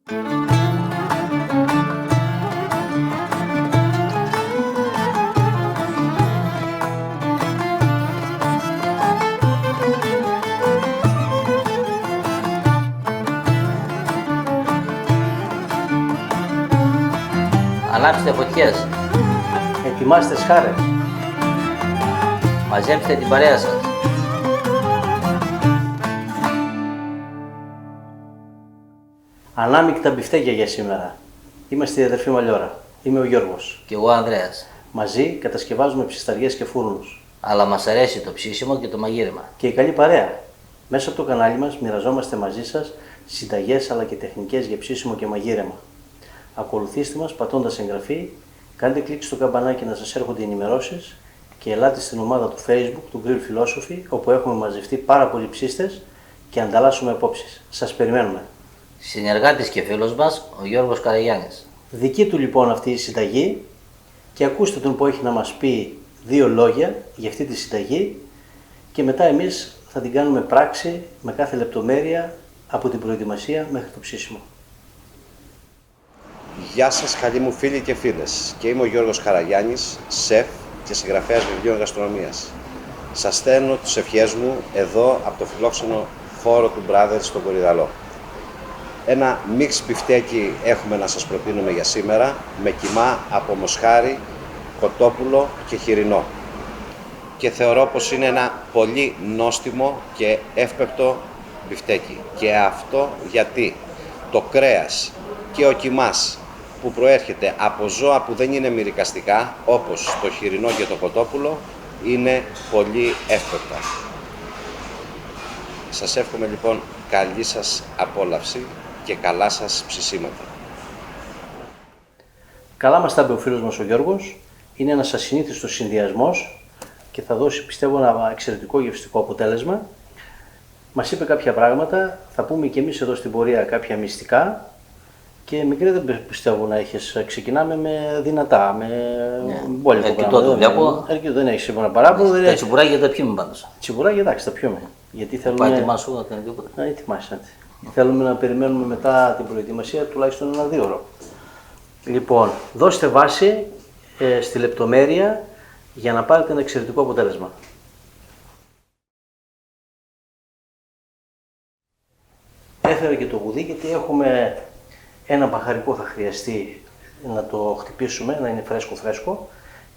Ανάψτε φωτιές. Ετοιμάστε σχάρες. Μαζέψτε την παρέα σας. Ανάμεικτα μπιφτέκια για σήμερα. Είμαστε η αδερφή Μαλιόρα. Είμαι ο Γιώργος. Κι εγώ Ανδρέας. Μαζί κατασκευάζουμε ψισταριές και φούρνους. Αλλά μας αρέσει το ψήσιμο και το μαγείρεμα. Και η καλή παρέα. Μέσα από το κανάλι μας μοιραζόμαστε μαζί σας συνταγές αλλά και τεχνικές για ψήσιμο και μαγείρεμα. Ακολουθήστε μας πατώντας εγγραφή, κάντε κλικ στο καμπανάκι να σας έρχονται ενημερώσεις και ελάτε στην ομάδα του Facebook του Grill Philosophy, όπου έχουμε μαζευτεί πάρα πολλοί ψίστες και ανταλλάσσουμε απόψεις. Σας περιμένουμε. Συνεργάτης και φίλος μας, ο Γιώργος Καραγιάννης. Δική του λοιπόν αυτή η συνταγή και ακούστε τον που έχει να μας πει δύο λόγια για αυτή τη συνταγή και μετά εμείς θα την κάνουμε πράξη με κάθε λεπτομέρεια από την προετοιμασία μέχρι το ψήσιμο. Γεια σας καλοί μου φίλοι και φίλες, και είμαι ο Γιώργος Καραγιάννης, σεφ και συγγραφέας βιβλίων γαστρονομίας. Σας στέλνω τις ευχές μου εδώ από το φιλόξενο χώρο του Brothers στον Κορυδαλό. Ένα μίξ μπιφτέκι έχουμε να σας προτείνουμε για σήμερα, με κιμά από μοσχάρι, κοτόπουλο και χοιρινό. Και θεωρώ πως είναι ένα πολύ νόστιμο και εύπεπτο μπιφτέκι. Και αυτό γιατί το κρέας και ο κιμάς που προέρχεται από ζώα που δεν είναι μυρικαστικά, όπως το χοιρινό και το κοτόπουλο, είναι πολύ εύπεπτα. Σας εύχομαι λοιπόν καλή σας απόλαυση και καλά σας ψησίματα. Καλά μας τα είπε ο φίλος μας ο Γιώργος. Είναι ένας ασυνήθιστος συνδυασμός και θα δώσει πιστεύω ένα εξαιρετικό γευστικό αποτέλεσμα. Μας είπε κάποια πράγματα, θα πούμε και εμείς εδώ στην πορεία κάποια μυστικά. Και μικρή δεν πιστεύω να έχεις. Ξεκινάμε με δυνατά, με μπόλικο πράγμα. Το βλέπω. Δεν έχεις σίγουρα παράπονο. Τα τσιμπουράκια τα πιούμε πάντως. Τσιμπουράκια εντάξει, τα πιούμε. Γιατί θέλουμε. Πάει ετοιμάσου να κάνει τίποτα. Να ετοιμάσαι. Θέλουμε να περιμένουμε μετά την προετοιμασία τουλάχιστον ένα 2 ώρο. Λοιπόν, δώστε βάση στη λεπτομέρεια για να πάρετε ένα εξαιρετικό αποτέλεσμα. Έφερα και το γουδί γιατί έχουμε ένα μπαχαρικό θα χρειαστεί να το χτυπήσουμε, να είναι φρέσκο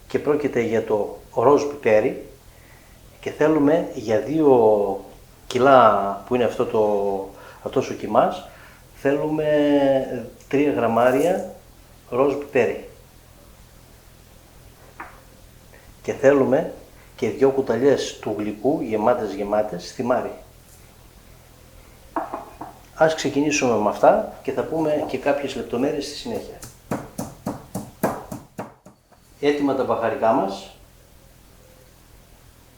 και πρόκειται για το ροζ πιπέρι και θέλουμε για 2 κιλά που είναι αυτός ο κιμάς, θέλουμε 3 γραμμάρια ροζ πιπέρι και θέλουμε και 2 κουταλιές του γλυκού γεμάτες θυμάρι. Ας ξεκινήσουμε με αυτά και θα πούμε και κάποιες λεπτομέρειες στη συνέχεια. Έτοιμα τα μπαχαρικά μας.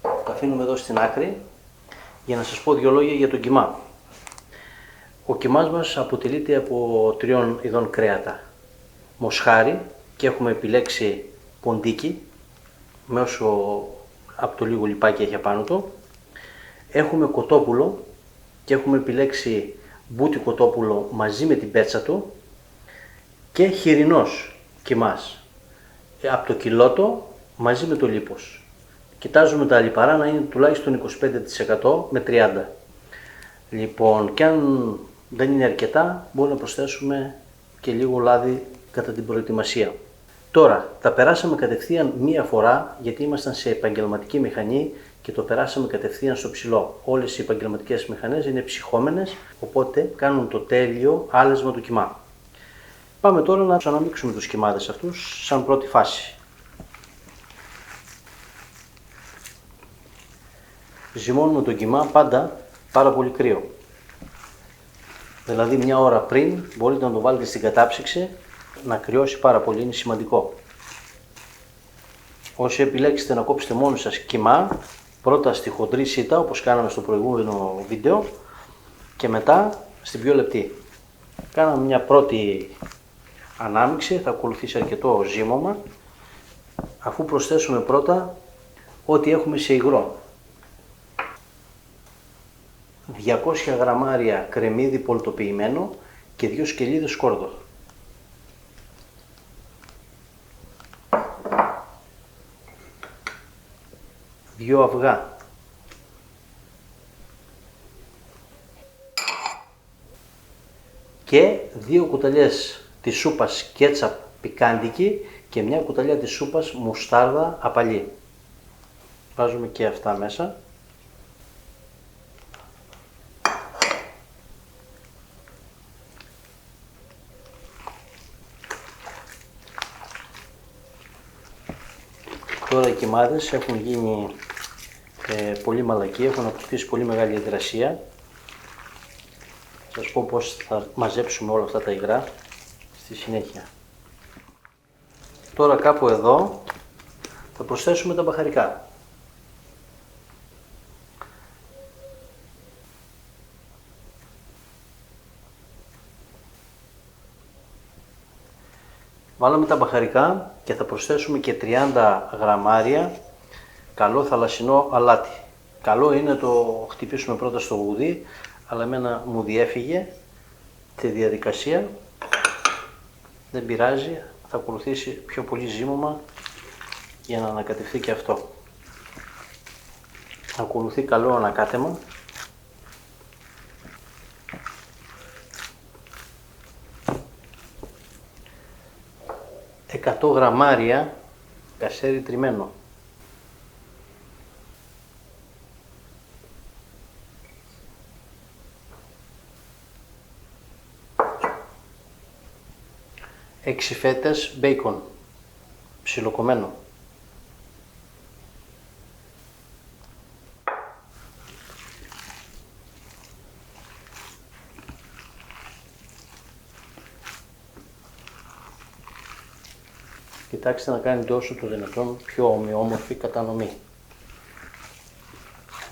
Τα αφήνουμε εδώ στην άκρη για να σας πω 2 λόγια για τον κιμά. Ο κιμάς μας αποτελείται από 3 ειδών κρέατα. Μοσχάρι και έχουμε επιλέξει ποντίκι με όσο από το λίγο λιπάκι έχει απάνω του. Έχουμε κοτόπουλο και έχουμε επιλέξει μπούτι κοτόπουλο μαζί με την πέτσα του και χοιρινός κιμάς από το κιλότο μαζί με το λίπος. Κοιτάζουμε τα λιπαρά να είναι τουλάχιστον 25% με 30%. Λοιπόν, και αν δεν είναι αρκετά μπορούμε να προσθέσουμε και λίγο λάδι κατά την προετοιμασία. Τώρα, τα περάσαμε κατευθείαν μία φορά γιατί ήμασταν σε επαγγελματική μηχανή και το περάσαμε κατευθείαν στο ψηλό. Όλες οι επαγγελματικές μηχανές είναι ψυχόμενες, οπότε κάνουν το τέλειο άλεσμα του κιμά. Πάμε τώρα να αναμίξουμε τους κιμάδες αυτούς σαν πρώτη φάση. Ζυμώνουμε τον κιμά πάντα πάρα πολύ κρύο. Δηλαδή 1 ώρα πριν μπορείτε να το βάλετε στην κατάψυξη να κρυώσει πάρα πολύ, είναι σημαντικό. Όσοι επιλέξετε να κόψετε μόνοι σας κιμά, πρώτα στη χοντρή σίτα όπως κάναμε στο προηγούμενο βίντεο και μετά στην πιο λεπτή. Κάναμε μια πρώτη ανάμιξη, θα ακολουθήσει αρκετό ζύμωμα αφού προσθέσουμε πρώτα ό,τι έχουμε σε υγρό. 200 γραμμάρια κρεμμύδι πολτοποιημένο και 2 σκελίδες σκόρδο. Δύο αυγά. Και 2 κουταλιές της σούπας κέτσαπ πικάντικη και 1 κουταλιά της σούπας μουστάρδα απαλή. Βάζουμε και αυτά μέσα. Τώρα οι κιμάδες έχουν γίνει πολύ μαλακοί, έχουν αποκτήσει πολύ μεγάλη υγρασία. Θα σας πω πώς θα μαζέψουμε όλα αυτά τα υγρά στη συνέχεια. Τώρα κάπου εδώ θα προσθέσουμε τα μπαχαρικά. Βάλαμε τα μπαχαρικά και θα προσθέσουμε και 30 γραμμάρια καλό θαλασσινό αλάτι. Καλό είναι το χτυπήσουμε πρώτα στο γουδί, αλλά εμένα μου διέφυγε τη διαδικασία. Δεν πειράζει, θα ακολουθήσει πιο πολύ ζύμωμα για να ανακατευθεί και αυτό. Ακολουθεί καλό ανακάτεμα. «100 γραμμάρια κασέρι τριμμένο». «6 φέτες μπέικον, ψιλοκομμένο». Κοιτάξτε να κάνετε όσο το δυνατόν πιο ομοιόμορφη κατανομή.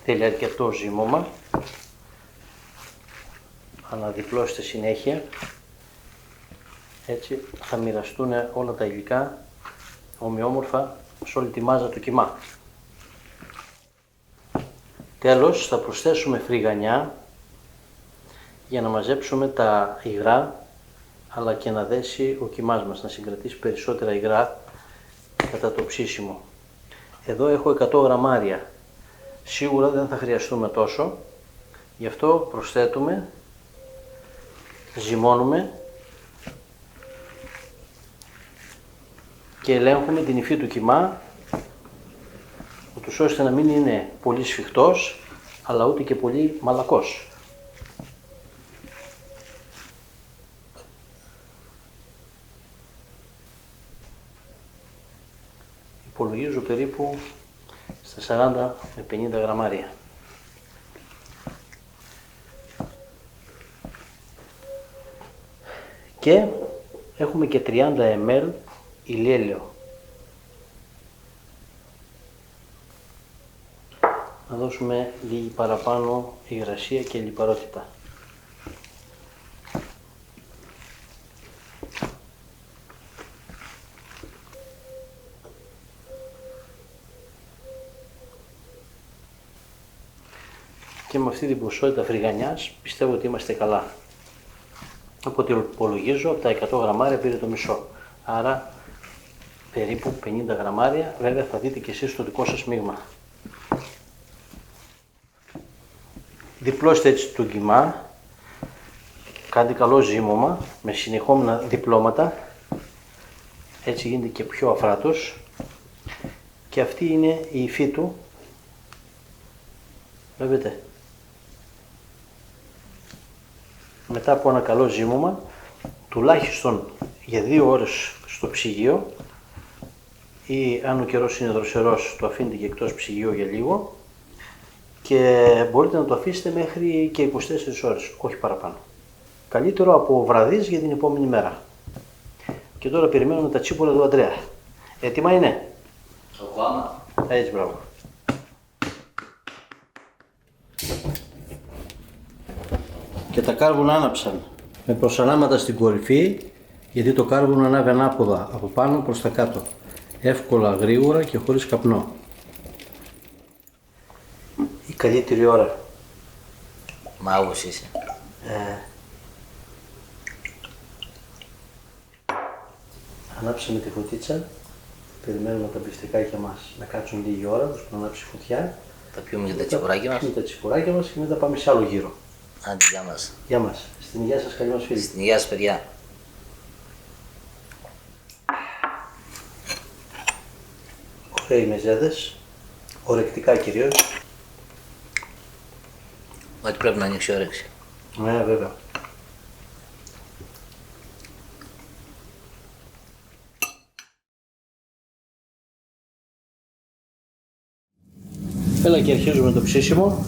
Θέλει αρκετό ζύμωμα. Αναδιπλώστε συνέχεια. Έτσι θα μοιραστούν όλα τα υλικά ομοιόμορφα σε όλη τη μάζα του κιμά. Τέλος θα προσθέσουμε φρυγανιά για να μαζέψουμε τα υγρά, αλλά και να δέσει ο κιμάς μας, να συγκρατήσει περισσότερα υγρά κατά το ψήσιμο. Εδώ έχω 100 γραμμάρια. Σίγουρα δεν θα χρειαστούμε τόσο, γι' αυτό προσθέτουμε, ζυμώνουμε και ελέγχουμε την υφή του κιμά, ούτως ώστε να μην είναι πολύ σφιχτός, αλλά ούτε και πολύ μαλακός. Υπολογίζω περίπου στα 40 με 50 γραμμάρια. Και έχουμε και 30 ml ηλιέλαιο. Να δώσουμε λίγη παραπάνω υγρασία και λιπαρότητα. Και με αυτή την ποσότητα φρυγανιάς πιστεύω ότι είμαστε καλά. Οπότε υπολογίζω από τα 100 γραμμάρια πήρε το μισό. Άρα περίπου 50 γραμμάρια, βέβαια θα δείτε και εσείς το δικό σας μείγμα. Διπλώστε έτσι το κιμά, κάντε καλό ζύμωμα με συνεχόμενα διπλώματα, έτσι γίνεται και πιο αφράτος και αυτή είναι η υφή του, βλέπετε. Μετά από ένα καλό ζύμωμα, τουλάχιστον για 2 ώρες στο ψυγείο ή αν ο καιρός είναι δροσερός το αφήνετε και εκτός ψυγείου για λίγο και μπορείτε να το αφήσετε μέχρι και 24 ώρες, όχι παραπάνω. Καλύτερο από βραδείς για την επόμενη μέρα. Και τώρα περιμένουμε τα τσίπουρα του Αντρέα. Έτοιμα είναι? Έτσι, μπράβο. Και τα κάρβουνα άναψαν με προσανάματα στην κορυφή, γιατί το κάρβουνο ανάβει ανάποδα από πάνω προς τα κάτω. Εύκολα, γρήγορα και χωρίς καπνό. Η καλύτερη ώρα. Μάγος είσαι. Ανάψαμε τη φωτίτσα, περιμένουμε τα μπιφτεκάκια μας να κάτσουν λίγη ώρα, ώστε να ανάψει φωτιά. Θα πιούμε και τα τσιπουράκια μας. Πιούμε τα τσιπουράκια μας και μετά πάμε σε άλλο γύρο. Άντε, γεια μας. Γεια μας. Στην υγεία σας, καλή μας φίλη. Στην υγεία σας, παιδιά. Ωραίοι μεζέδες, ορεκτικά κυρίως. Ότι πρέπει να ανοίξει η όρεξη. Ναι, βέβαια. Έλα και αρχίζουμε το ψήσιμο.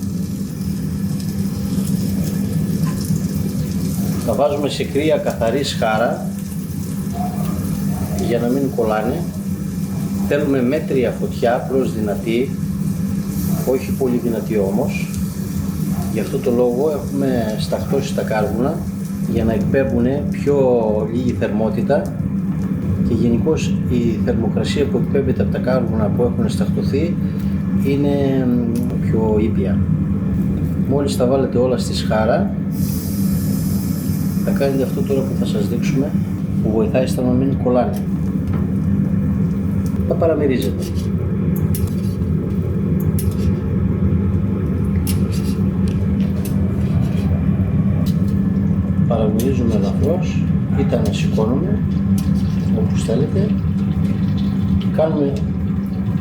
Τα βάζουμε σε κρύα καθαρή σχάρα για να μην κολλάνε. Θέλουμε μέτρια φωτιά, προς δυνατή, όχι πολύ δυνατή όμως. Γι' αυτό το λόγο έχουμε σταχτώσει τα κάρβουνα για να εκπέμπουν πιο λίγη θερμότητα και γενικώς η θερμοκρασία που εκπέμπεται από τα κάρβουνα που έχουν σταχτωθεί είναι πιο ήπια. Μόλις τα βάλετε όλα στη σχάρα, θα κάνετε αυτό τώρα που θα σας δείξουμε, που βοηθάει στα να μην κολλάνε. Θα παραμερίζετε. Παραμερίζουμε ελαφρώς, είτε ανασηκώνουμε όπως θέλετε και κάνουμε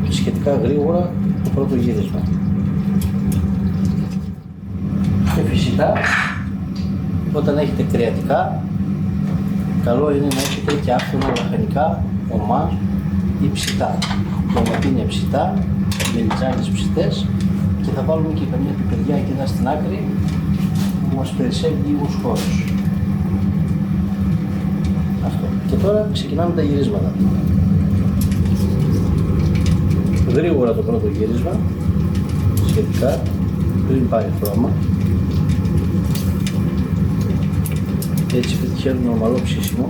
σχετικά γρήγορα το πρώτο γύρισμα. Και φυσικά όταν έχετε κρεατικά, καλό είναι να έχετε και άφθονα λαχανικά, ομά ή ψητά. Ντοματίνια ψητά, μελιτζάνες ψητές και θα βάλουμε και καμία πιπεριά εκεί εδώ στην άκρη που μας περισσεύει λίγους χώρους. Αυτό. Και τώρα ξεκινάμε τα γυρίσματα. Γρήγορα το πρώτο γύρισμα, σχετικά, πριν πάρει χρώμα. Έτσι πετυχαίνουμε ομαλό ψήσιμο.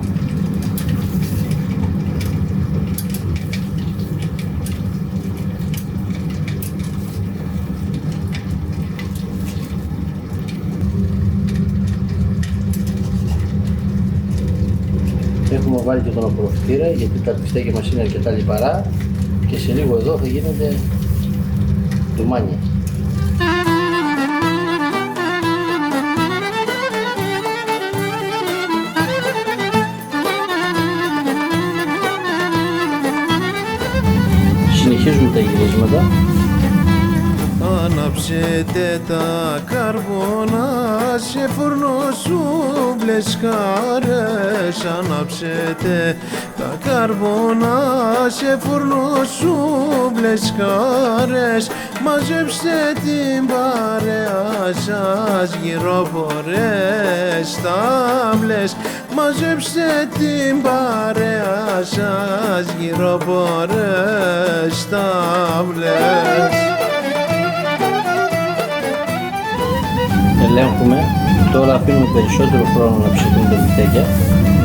Έχουμε βάλει και τον απορροφητήρα γιατί τα μπιφτέκια μας είναι αρκετά λιπαρά και σε λίγο εδώ θα γίνονται ντουμάνια. Συνεχίζουμε τα γυρίσματα. Ανάψετε τα καρβόνα σε φούρνο σούβλες χάρες. Ανάψετε τα καρβόνα σε φούρνο σούβλες χάρες. Μαζέψτε την παρέα σας γύρω πορές τάβλες. Μαζέψτε την παρέα σας γύρω πορές τάβλες. Ελέγχουμε, τώρα αφήνουμε περισσότερο χρόνο να ψηθούν τα μπιφτέκια.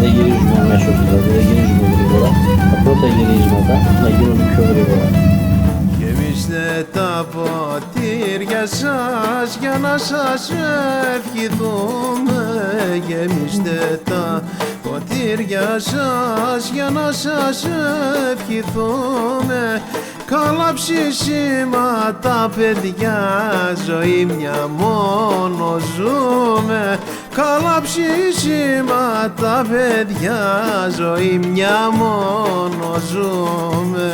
Δεν γυρίζουμε αμέσως, δηλαδή δεν γυρίζουμε γρήγορα. Τα πρώτα γυρίσματα να γίνονται πιο γρήγορα. Γεμίστε τα ποτήρια σας για να σας ευχηθούμε. Γεμίστε τα ποτήρια σας για να σας ευχηθούμε. Καλά ψήσιματα παιδιά, ζωή μια μόνο ζούμε. Καλά ψήσιματα παιδιά, ζωή μια μόνο ζούμε.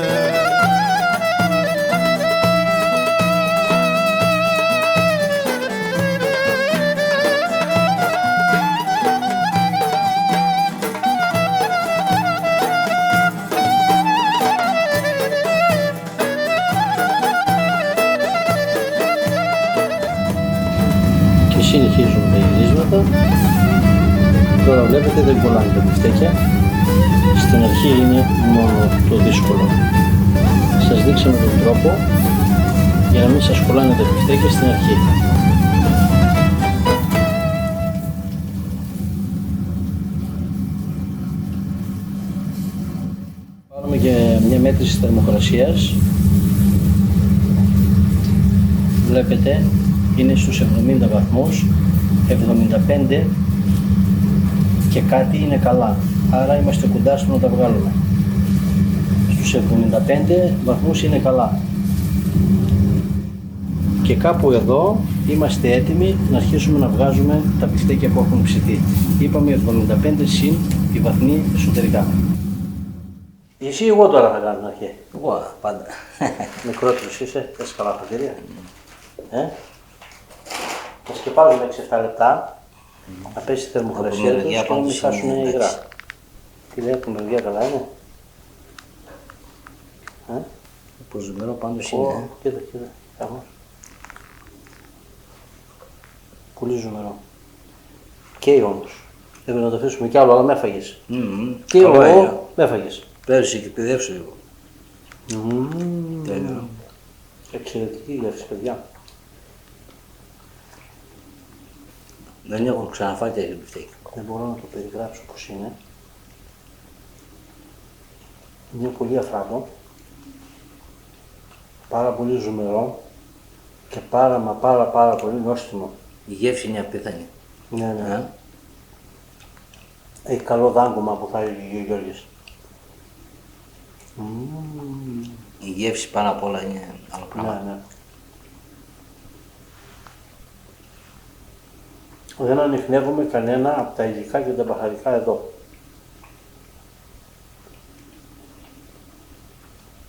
Συνεχίζουμε τα γυρίσματα. Τώρα βλέπετε δεν κολλάνε τα μπιφτέκια. Στην αρχή είναι μόνο το δύσκολο. Σας δείξαμε τον τρόπο για να μην σας κολλάνε τα μπιφτέκια στην αρχή. Πάρουμε και μια μέτρηση θερμοκρασίας. Βλέπετε είναι στους 70 βαθμούς, 75 και κάτι είναι καλά, άρα είμαστε κοντά στο να τα βγάλουμε. στους 75 βαθμούς είναι καλά. Και κάπου εδώ είμαστε έτοιμοι να αρχίσουμε να βγάζουμε τα μπιφτέκια που έχουν ψηθεί. Είπαμε 75 συν τη βαθμή εσωτερικά. Εσύ εγώ τώρα θα κάνω την αρχή. Εγώ πάντα. Μικρότερος είσαι, θες καλά χαρτίρια. Θα σκεπάζουμε 6-7 λεπτά, να πέσει η θερμοκρασία τους και να μην χάσουν υγρά. Τι λέει, την παιδιά καλά είναι. Το ζουμερό πάντως είναι. Κοίτα, κάμω. Πολύ ζουμερό. Καίει όμως. Έπρεπε να το αφήσουμε κι άλλο, αλλά με έφαγες. Και εγώ με έφαγες. Πέρυσι και παιδεύσου λίγο. Τέλειο. Εξαιρετική γεύση, παιδιά. Δεν έχω ξαναφάει τέτοιο μπιφτέκι. Δεν μπορώ να το περιγράψω πώς είναι. Είναι πολύ αφράτο. Πάρα πολύ ζουμερό και πάρα πολύ νόστιμο. Η γεύση είναι απίθανη. Ναι. Έχει καλό δάγκωμα που θα έλεγε ο Γιώργης. Η γεύση πάνω απ' όλα είναι άλλο πράγμα. Ναι. Δεν ανιχνεύουμε κανένα από τα υλικά και τα μπαχαρικά εδώ.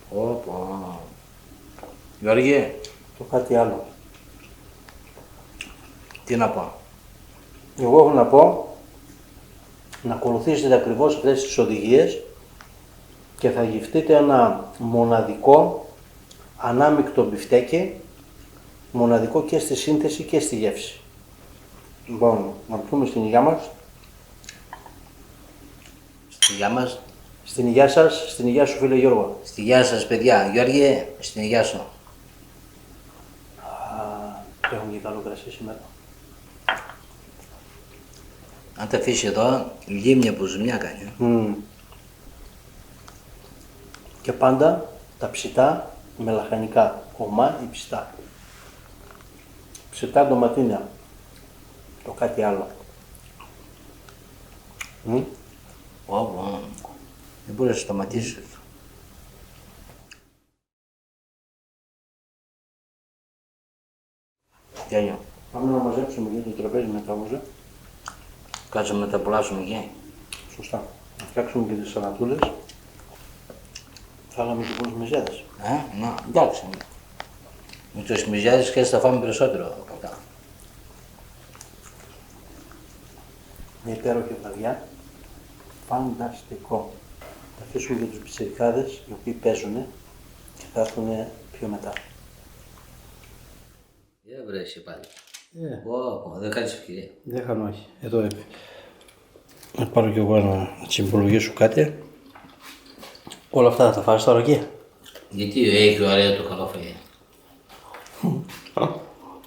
Ωπα. Γιώργη, Το κάτι άλλο. τι να πω. Εγώ έχω να πω να ακολουθήσετε ακριβώς αυτές τις οδηγίες και θα γευτείτε ένα μοναδικό ανάμεικτο μπιφτέκι, μοναδικό και στη σύνθεση και στη γεύση. Λοιπόν, να πούμε στην υγειά μας. Στη υγειά μας. Στην υγειά σας, στην υγειά σου φίλε Γιώργο. Στη υγειά σας παιδιά. Γιώργη, στην υγειά σου. Έχουν και καλό κρασί σήμερα. Αν τα αφήσει εδώ, λίμνη από ζουμιά κάνει. Και πάντα τα ψητά με λαχανικά. Ομά ή ψητά. Ψητά ντοματίνια. Το κάτι άλλο. Ωπα. Δεν μπορείς να σταματήσεις. Τέλειο. Πάμε να μαζέψουμε και το τραπέζι μετά όμως. Κάτσουμε να τα πουλάσουμε εκεί. Σωστά. Να φτιάξουμε και τις σαλατούλες. Φάγαμε και πολλούς μεζέδες. Ναι, εντάξει. Με τους μυζιάδες και θα φάμε περισσότερο από αυτά. Μια υπέροχη βραδιά. Φανταστικό. Θα αφήσουμε και τους πιτσιρικάδες οι οποίοι παίζουν και θα έρθουν πιο μετά. Δεν βρέσει πάλι. Δεν κάνεις ευκαιρία. Δεν κάνω όχι. Εδώ έπαι. Να πάρω κι εγώ να τσιμπολογήσω κάτι. Όλα αυτά θα τα φάρεις τώρα εκεί. Γιατί έχει ωραία το καλό φαγητό.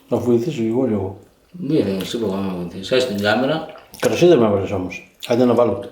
Να βοηθήσω εγώ λίγο. Ναι, σου είπα να βοηθήσεις. Άς την κάμερα. Κρασί δεν με έβαλες όμως. Άντε να βάλω.